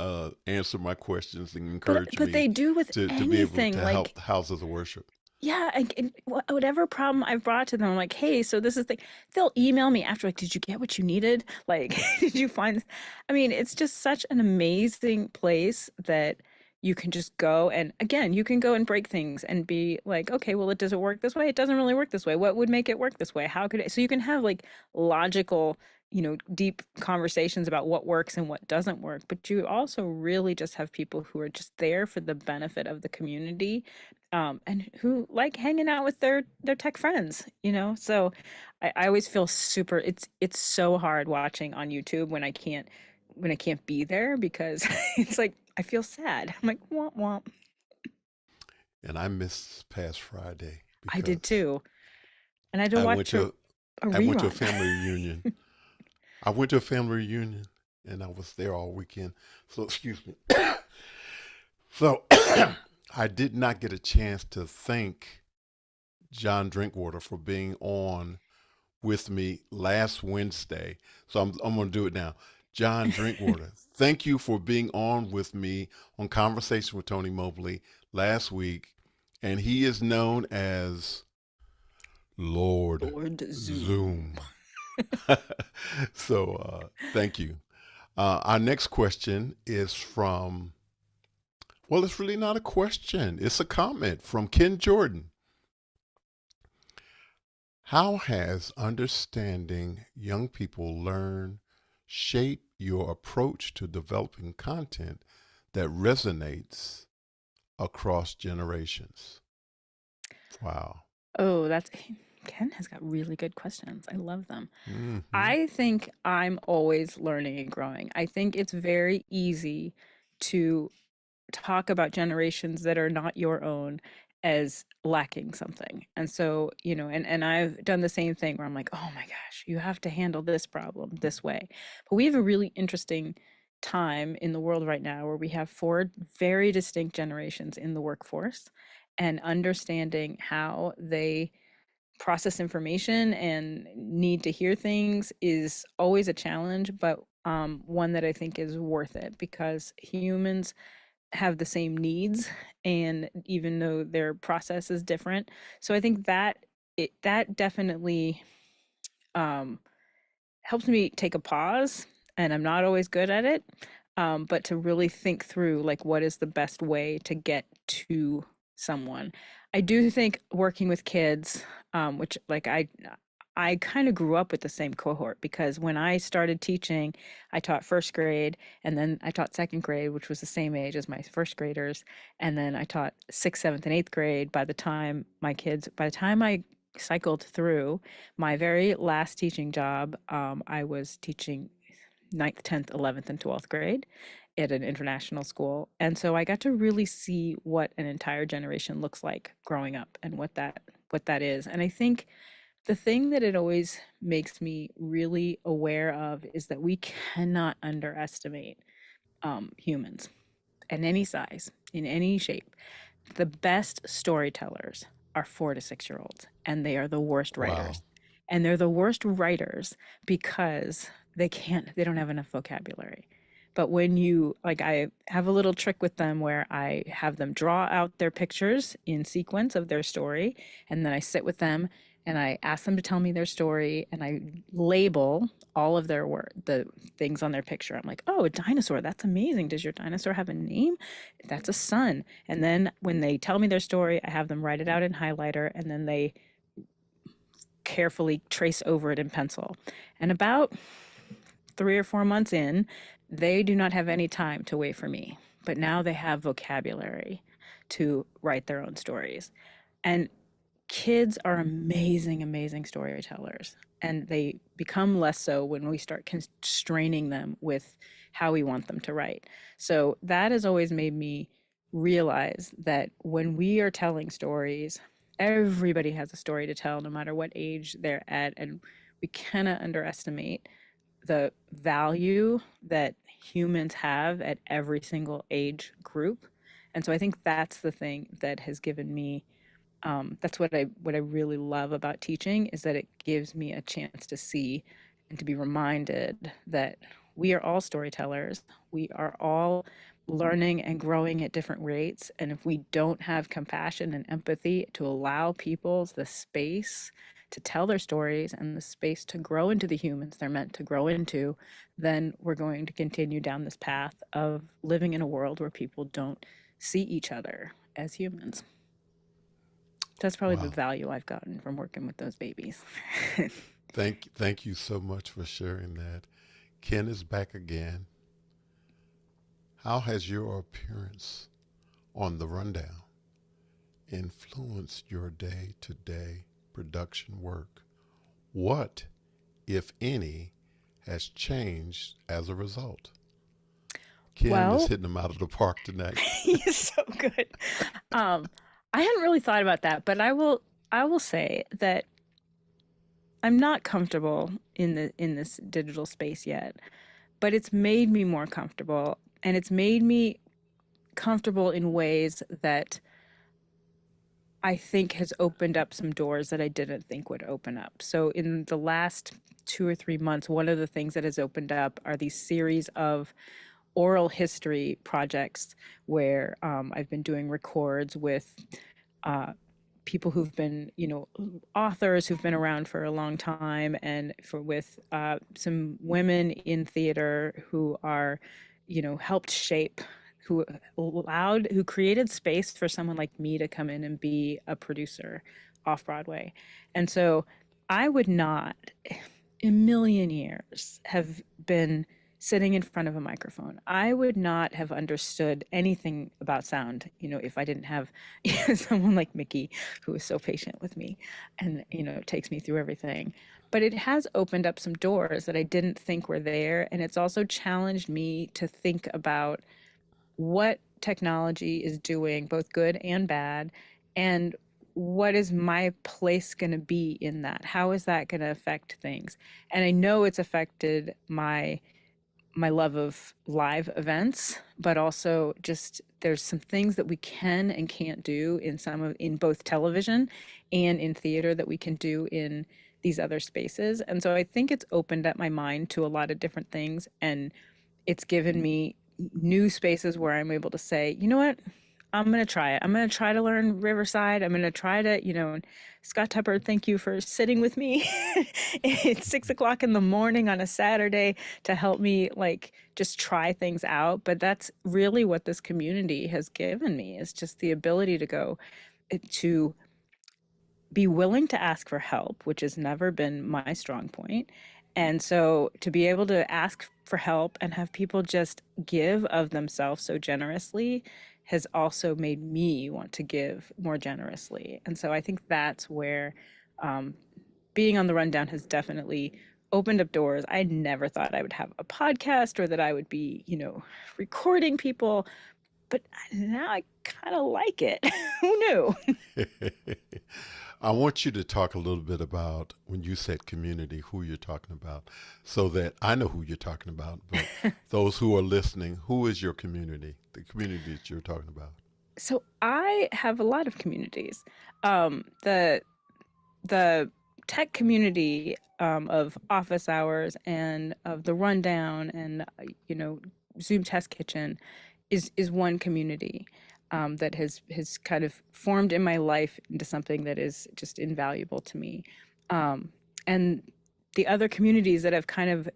answer my questions and but encourage but me they do with to be able anything, to help like, the houses of worship. yeah, and whatever problem I've brought to them, I'm like, hey, so this is the, they'll email me after, like, did you get what you needed? Like, did you find, I mean, it's just such an amazing place that you can just go and again, you can go and break things and be like, okay, well, it doesn't work this way. It doesn't really work this way. What would make it work this way? How could it? So you can have like logical, deep conversations about what works and what doesn't work. But you also really just have people who are just there for the benefit of the community, and who like hanging out with their tech friends, So I always feel super. It's so hard watching on YouTube when I can't be there because it's like I feel sad. I'm like, womp womp. And I missed this past Friday I did because too. And I had to I went watch to a I went to a rerun. family reunion. I went to a family reunion and I was there all weekend. So excuse me. So I did not get a chance to thank John Drinkwater for being on with me last Wednesday. So I'm going to do it now. John Drinkwater, thank you for being on with me on Conversation with Tony Mobley last week. And he is known as Lord Lord Zoom. Zoom. So thank you. Our next question is from, well, it's really not a question, it's a comment from Ken Jordan. How has understanding young people learn shape your approach to developing content that resonates across generations? Wow. Oh, that's Ken has got really good questions. I love them. Hmm. I think I'm always learning and growing. I think it's very easy to talk about generations that are not your own as lacking something. And so, and I've done the same thing where I'm like, oh my gosh, you have to handle this problem this way. But we have a really interesting time in the world right now where we have four very distinct generations in the workforce, and understanding how they process information and need to hear things is always a challenge, but one that I think is worth it because humans have the same needs, and even though their process is different. So I think that definitely um helps me take a pause, and I'm not always good at it, but to really think through like what is the best way to get to someone. I do think working with kids, which like I kind of grew up with the same cohort because when I started teaching, I taught first grade, and then I taught second grade, which was the same age as my first graders, and then I taught sixth, seventh, and eighth grade. By the time I cycled through my very last teaching job, I was teaching ninth, 10th, 11th, and 12th grade at an international school. And so I got to really see what an entire generation looks like growing up and what that is. And I think the thing that it always makes me really aware of is that we cannot underestimate humans in any size, in any shape. The best storytellers are 4 to 6 year olds, and they are the worst Wow. writers. And they're the worst writers because they don't have enough vocabulary. But when you, like, I have a little trick with them where I have them draw out their pictures in sequence of their story, and then I sit with them and I ask them to tell me their story, and I label all of the things on their picture. I'm like, oh, a dinosaur. That's amazing. Does your dinosaur have a name? That's a sun. And then when they tell me their story, I have them write it out in highlighter, and then they carefully trace over it in pencil. And about 3 or 4 months in, they do not have any time to wait for me. But now they have vocabulary to write their own stories. And kids are amazing, amazing storytellers. And they become less so when we start constraining them with how we want them to write. So that has always made me realize that when we are telling stories, everybody has a story to tell, no matter what age they're at. And we cannot underestimate the value that humans have at every single age group. And so I think that's the thing that has given me, that's what I really love about teaching, is that it gives me a chance to see and to be reminded that we are all storytellers. We are all learning and growing at different rates. And if we don't have compassion and empathy to allow people the space to tell their stories and the space to grow into the humans they're meant to grow into, then we're going to continue down this path of living in a world where people don't see each other as humans. That's probably the Wow. value I've gotten from working with those babies. Thank you so much for sharing that. Ken is back again. How has your appearance on the rundown influenced your day to day production work? What, if any, has changed as a result? Ken is Well, hitting them out of the park tonight. he's so good. Um, I hadn't really thought about that, but I will say that I'm not comfortable in this digital space yet, but it's made me more comfortable, and it's made me comfortable in ways that I think has opened up some doors that I didn't think would open up. So in the last 2 or 3 months, one of the things that has opened up are these series of oral history projects where I've been doing records with uh, people who've been, authors who've been around for a long time, and for with some women in theater who are, helped shape, who created space for someone like me to come in and be a producer off Broadway. And so I would not a million years have been sitting in front of a microphone. I would not have understood anything about sound, if I didn't have someone like Mickey who is so patient with me and, takes me through everything. But it has opened up some doors that I didn't think were there. And it's also challenged me to think about what technology is doing, both good and bad, and what is my place going to be in that? How is that going to affect things? And I know it's affected my love of live events, but also just there's some things that we can and can't do in both television and in theater that we can do in these other spaces. And so I think it's opened up my mind to a lot of different things, and it's given me new spaces where I'm able to say, you know what? I'm going to try it. I'm going to try to learn Riverside. I'm going to try to, Scott Tupper, thank you for sitting with me. It's 6 o'clock in the morning on a Saturday to help me like just try things out. But that's really what this community has given me, is just the ability to go to be willing to ask for help, which has never been my strong point. And so to be able to ask for help and have people just give of themselves so generously has also made me want to give more generously. And so I think that's where um, being on the rundown has definitely opened up doors. I never thought I would have a podcast or that I would be, recording people, but now I kind of like it. Who knew? I want you to talk a little bit about when you said community, who you're talking about, so that I know who you're talking about. But those who are listening, who is your community, the community that you're talking about? So I have a lot of communities. The tech community of office hours and of the rundown and Zoom Test Kitchen is one community that has kind of formed in my life into something that is just invaluable to me. And the other communities that have kind of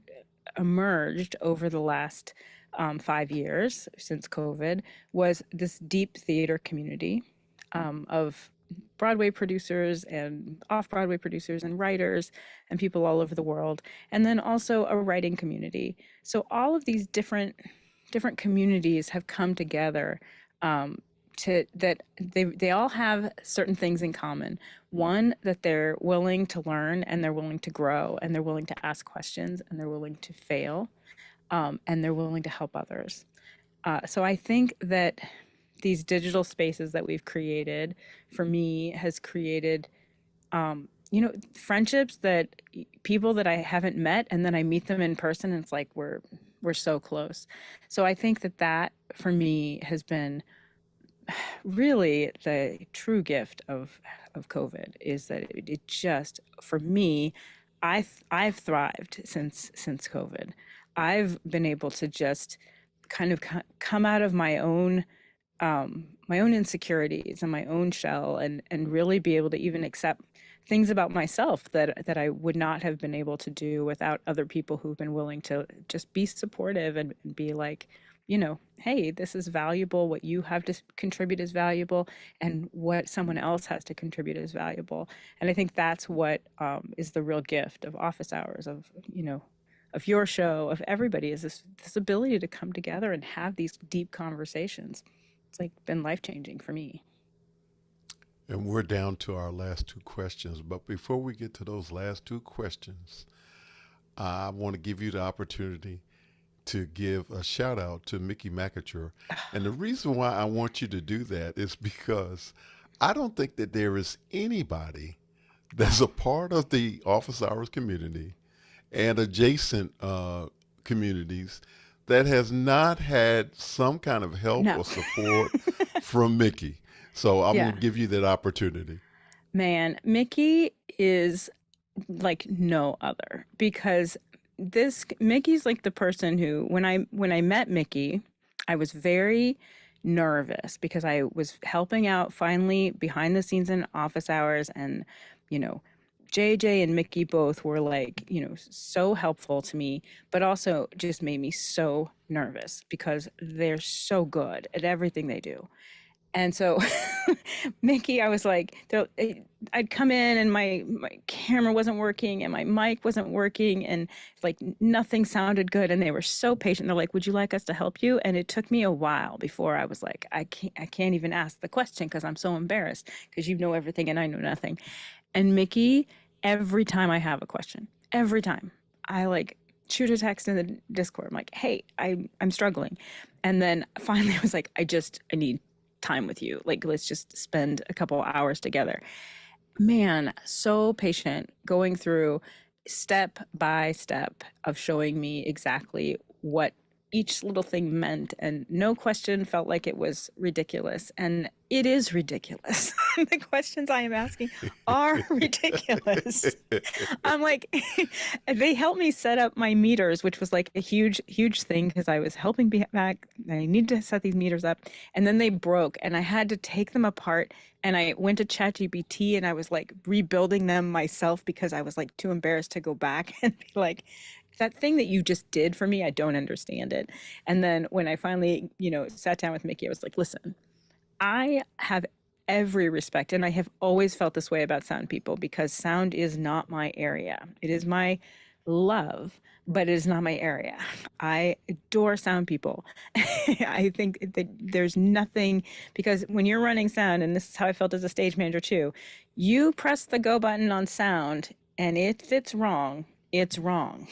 emerged over the last 5 years since COVID was this deep theater community of Broadway producers and off Broadway producers and writers and people all over the world, and then also a writing community. So all of these different communities have come together to that they all have certain things in common. One, that they're willing to learn and they're willing to grow and they're willing to ask questions and they're willing to fail and they're willing to help others. So I think that these digital spaces that we've created for me has created friendships that people that I haven't met, and then I meet them in person and it's like we're so close. So I think that for me has been really the true gift of COVID, is that it just, for me, I've thrived since COVID. I've been able to just kind of come out of my own insecurities and my own shell, and really be able to even accept things about myself that I would not have been able to do without other people who've been willing to just be supportive and be like, hey, this is valuable. What you have to contribute is valuable, and what someone else has to contribute is valuable. And I think that's what is the real gift of office hours, of your show, of everybody, is this ability to come together and have these deep conversations. It's like been life changing for me. And we're down to our last two questions. But before we get to those last two questions, I want to give you the opportunity to give a shout out to Mickey McAture. And the reason why I want you to do that is because I don't think that there is anybody that's a part of the office hours community and adjacent communities that has not had some kind of help No. or support from Mickey. So I'm going Yeah. to give you that opportunity. Man, Mickey is like no other, because this Mickey's like the person who, when I met Mickey, I was very nervous because I was helping out finally behind the scenes in office hours, and you know JJ and Mickey both were like, so helpful to me, but also just made me so nervous because they're so good at everything they do. And so Mickey, I was like, I'd come in and my camera wasn't working and my mic wasn't working, and like nothing sounded good. And they were so patient. They're like, "Would you like us to help you?" And it took me a while before I was like, I can't even ask the question because I'm so embarrassed because you know everything and I know nothing. And Mickey, every time I have a question, every time I like shoot a text in the Discord, I'm like, "Hey, I'm struggling," and then finally I was like, I need time with you. Like, let's just spend a couple hours together. Man, so patient, going through step by step of showing me exactly what each little thing meant, and no question felt like it was ridiculous. And it is ridiculous. The questions I am asking are ridiculous. I'm like, they helped me set up my meters, which was like a huge, huge thing because I was helping back. I needed to set these meters up, and then they broke, and I had to take them apart. And I went to ChatGPT, and I was like rebuilding them myself because I was like too embarrassed to go back and be like, that thing that you just did for me, I don't understand it. And then when I finally, sat down with Mickey, I was like, listen, I have every respect, and I have always felt this way about sound people because sound is not my area. It is my love, but it is not my area. I adore sound people. I think that there's nothing, because when you're running sound, and this is how I felt as a stage manager too, you press the go button on sound, and if it's wrong, it's wrong.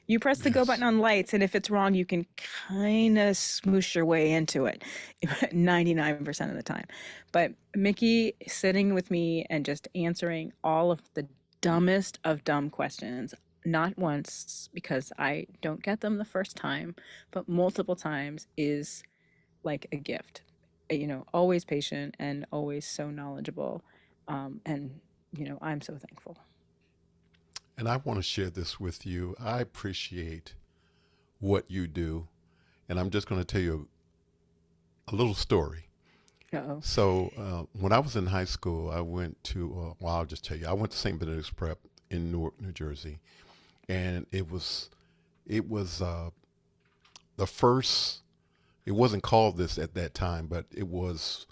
You press the go button Yes. on lights, and if it's wrong, you can kind of smoosh your way into it 99% of the time. But Mickey sitting with me and just answering all of the dumbest of dumb questions, not once because I don't get them the first time, but multiple times, is like a gift. Always patient and always so knowledgeable. And, I'm so thankful. And I want to share this with you. I appreciate what you do. And I'm just going to tell you a little story. Uh-oh. So, when I was in high school, I went to, well, I'll just tell you, I went to St. Benedict's Prep in Newark, New Jersey. And it was the first, it wasn't called this at that time, but it was,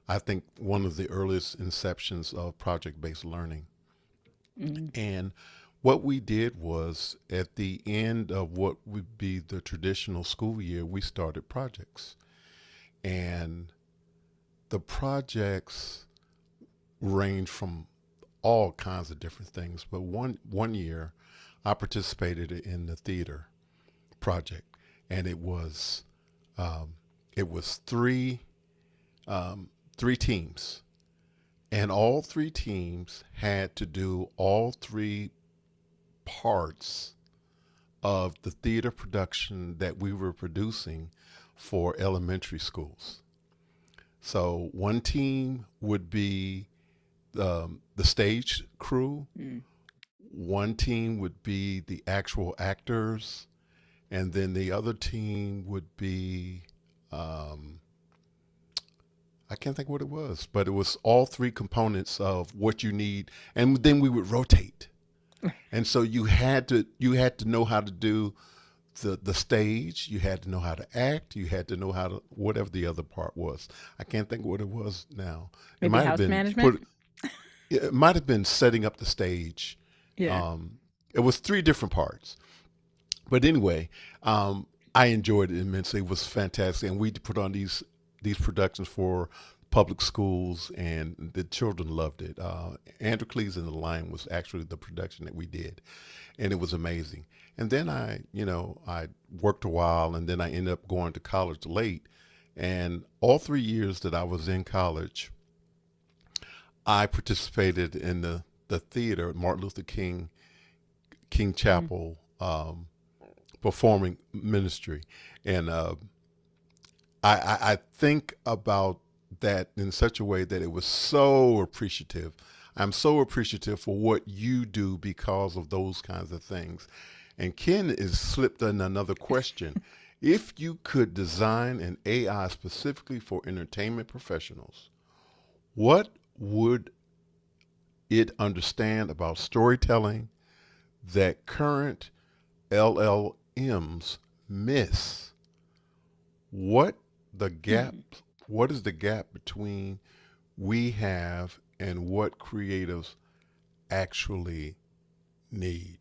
I think, one of the earliest inceptions of project based learning. Mm. And what we did was at the end of what would be the traditional school year, we started projects. And the projects range from all kinds of different things. But one year, I participated in the theater project, and um, it was three teams, and all three teams had to do all three parts of the theater production that we were producing for elementary schools. So one team would be the stage crew, Mm. one team would be the actual actors, and then the other team would be, um, I can't think what it was, but it was all three components of what you need, and then we would rotate. And so you had to know how to do the stage. You had to know how to act. You had to know how to whatever the other part was. I can't think what it was now. It Maybe might have house been management. put. It might have been setting up the stage. Yeah. It was three different parts. But anyway, I enjoyed it immensely. It was fantastic, and we put on these productions for public schools, and the children loved it. Androcles and the Lion was actually the production that we did, and it was amazing. And then I worked a while, and then I ended up going to college late. And all 3 years that I was in college, I participated in the theater at Martin Luther King Mm. Chapel performing ministry, and I think about that in such a way that it was so appreciative. I'm so appreciative for what you do because of those kinds of things. And Ken is slipped in another question. If you could design an AI specifically for entertainment professionals, what would it understand about storytelling that current LLMs miss? What the gap? Hmm. What is the gap between we have and what creatives actually need?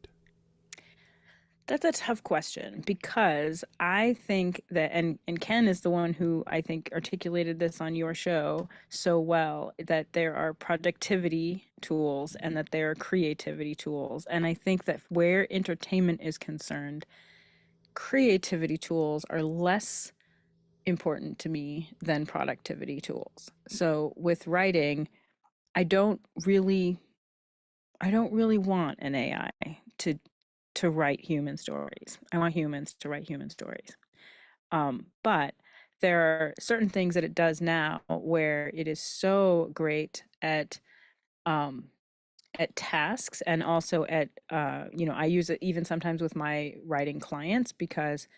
That's a tough question because I think that, and Ken is the one who I think articulated this on your show so well, that there are productivity tools and that there are creativity tools. And I think that where entertainment is concerned, creativity tools are less important to me than productivity tools. So with writing, I don't really I don't really want an AI to write human stories. I want humans to write human stories. But there are certain things that it does now where it is so great um, at tasks and also at I use it even sometimes with my writing clients because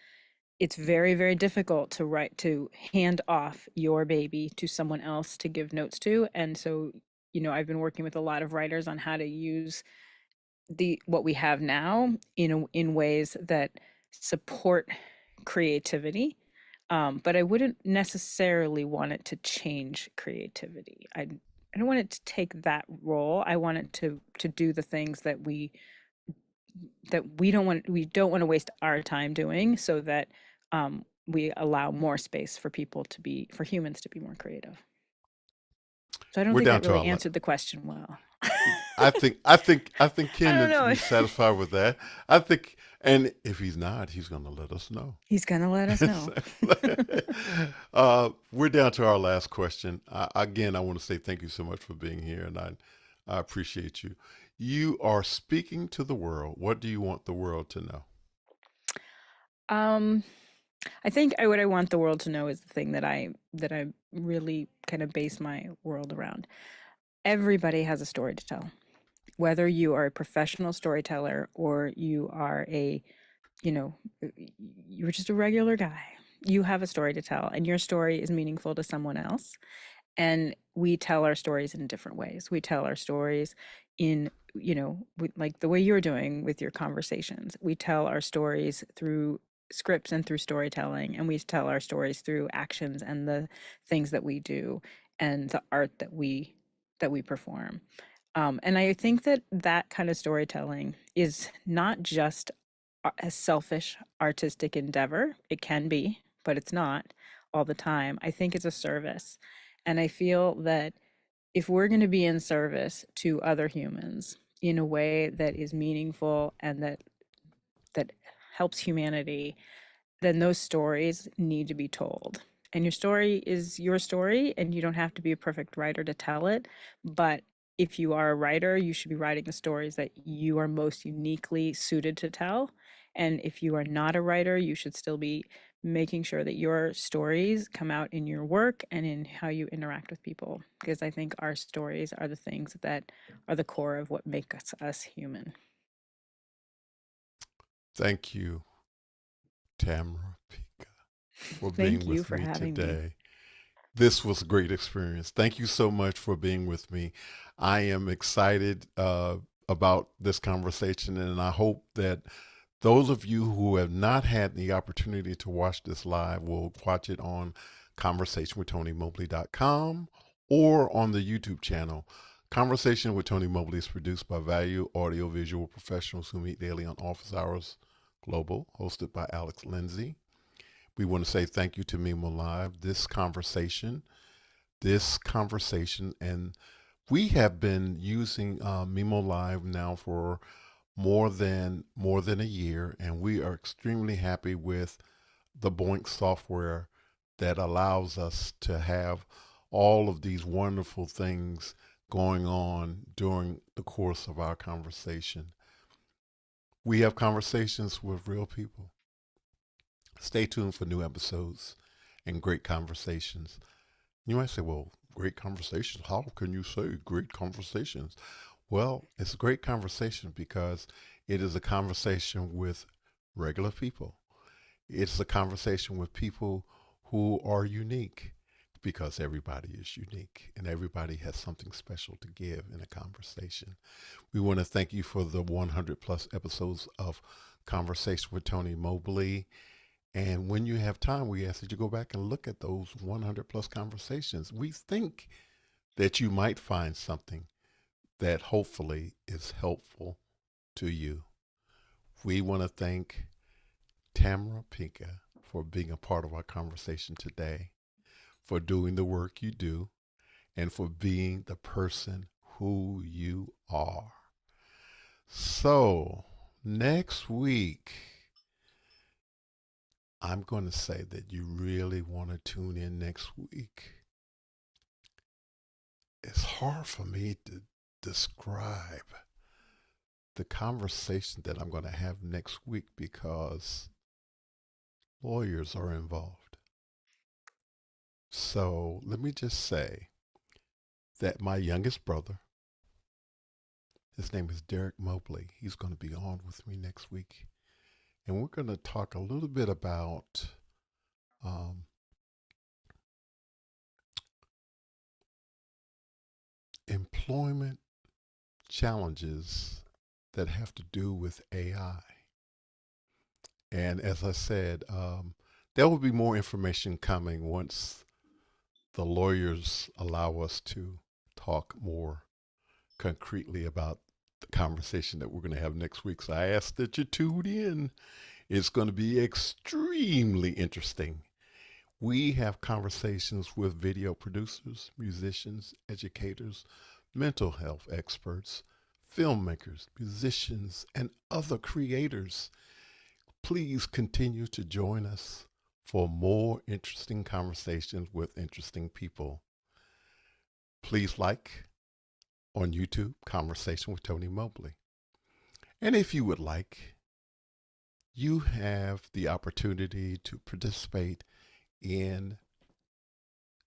it's very, very difficult to hand off your baby to someone else to give notes to. And so, I've been working with a lot of writers on how to use the what we have now in ways that support creativity. But I wouldn't necessarily want it to change creativity. I don't want it to take that role. I want it to do the things we don't want to waste our time doing, so that we allow more space for humans to be more creative. So I don't We're think down that to really our. answered the question well. I think I Ken don't is know. be satisfied with that. I think, and if he's not, he's going to let us know. He's gonna let us know. We're down to our last question. Again, I want to say thank you so much for being here, and I appreciate you. You are speaking to the world. What do you want the world to know? um I think what I want the world to know is the thing that I really kind of base my world around. Everybody has a story to tell. Whether you are a professional storyteller or you are you know, you're just a regular guy. You have a story to tell, and your story is meaningful to someone else. And we tell our stories in different ways. We tell our stories in, like the way you're doing with your conversations. We tell our stories through scripts and through storytelling, and we tell our stories through actions and the things that we do and the art that we perform. And I think that that kind of storytelling is not just a selfish artistic endeavor. It can be, but it's not all the time. I think it's a service. And I feel that if we're going to be in service to other humans in a way that is meaningful and that helps humanity, then those stories need to be told. And your story is your story, and you don't have to be a perfect writer to tell it. But if you are a writer, you should be writing the stories that you are most uniquely suited to tell. And if you are not a writer, you should still be making sure that your stories come out in your work and in how you interact with people. Because I think our stories are the things that are the core of what makes us human. Thank you, Tamra Pica, for being Thank you with for me having me. today. This was a great experience. Thank you so much for being with me. I am excited about this conversation, and I hope that Those of you who have not had the opportunity to watch this live will watch it on conversationwithtonymobley.com or on the YouTube channel. Conversation with Tony Mobley is produced by Value Audio Visual Professionals who meet daily on Office Hours Global, hosted by Alex Lindsay. We want to say thank you to Mimo Live. This conversation, and we have been using Mimo Live now for more than a year, and we are extremely happy with the Boink software that allows us to have all of these wonderful things going on during the course of our conversation. We have conversations with real people. Stay tuned for new episodes and great conversations. You might say, well, great conversations. How can you say great conversations? Well, it's a great conversation because it is a conversation with regular people. It's a conversation with people who are unique because everybody is unique and everybody has something special to give in a conversation. We want to thank you for the 100 plus episodes of Conversation with Tony Mobley. And when you have time, we ask that you go back and look at those 100 plus conversations. We think that you might find something that hopefully is helpful to you. We want to thank Tamra Pica for being a part of our conversation today, for doing the work you do, and for being the person who you are. So, next week, I'm going to say that you really want to tune in next week. It's hard for me to describe the conversation that I'm going to have next week because lawyers are involved. So let me just say that my youngest brother, his name is Derek Mobley, he's going to be on with me next week. And we're going to talk a little bit about employment challenges that have to do with AI. And as I said, there will be more information coming once the lawyers allow us to talk more concretely about the conversation that we're going to have next week. So I ask that you tune in. It's going to be extremely interesting. We have conversations with video producers, musicians, educators, mental health experts, filmmakers, musicians, and other creators. Please continue to join us for more interesting conversations with interesting people. Please like on YouTube, Conversation with Tony Mobley. And if you would like, you have the opportunity to participate in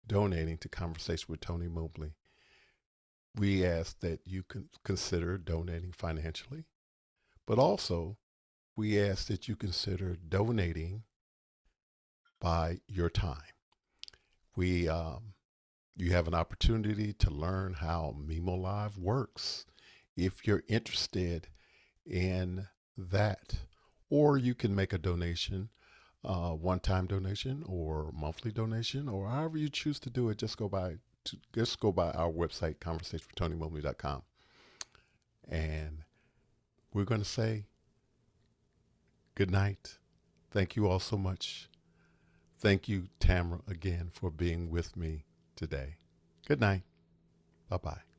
donating to Conversation with Tony Mobley. We ask that you consider donating financially, but also we ask that you consider donating by your time. You have an opportunity to learn how Mimo Live works if you're interested in that. Or you can make a donation, one-time donation or monthly donation, or however you choose to do it. Just go by our website, conversationwithTonyMobley.com. And we're going to say good night. Thank you all so much. Thank you, Tamra, again for being with me today. Good night. Bye-bye.